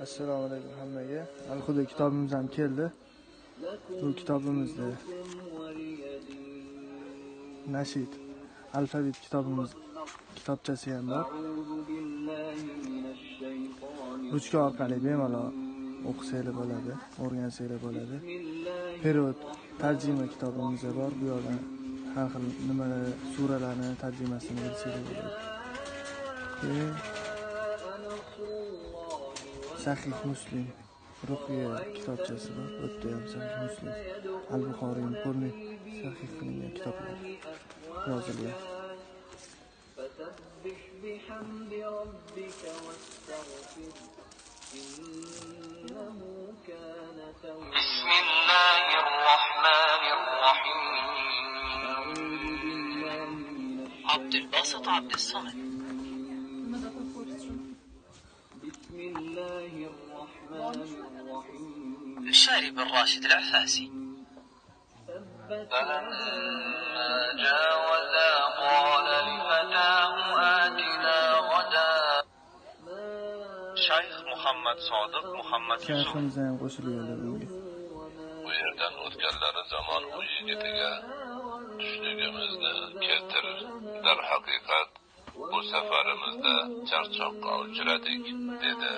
Assalomu alaykum hammaga. Al-Huda kitobimiz ham keldi. Bu kitobimizda nashid, alfabet kitobchasi ham bor. Ruchka orqali bemalol o'qisanglar bo'ladi, o'rgansanglar bo'ladi. Perevod tarjima kitobimiz bor. Bu yerdan har xil nimalar, suralarni tarjimasini bilsanglar bo'ladi. Sahih Muslim ruhiya kitobchasi bor. O'tda ham Sahih Muslim, Al-Buxoriyning qo'lni sahih qilingan kitoblar yozilgan. Abdülbasit Abdülsamet. الشاعر بن راشد العفاسي. فلما جاوزا قال لفتاه آتنا غدا. Shayx Muhammad Sodiq Muhammad Yusuf. Bu yerdan o'tganlari zamon u yigitiga tushligimizni keltir. Dar haqiqat bu safarimizda charchoqqa uchradik dedi.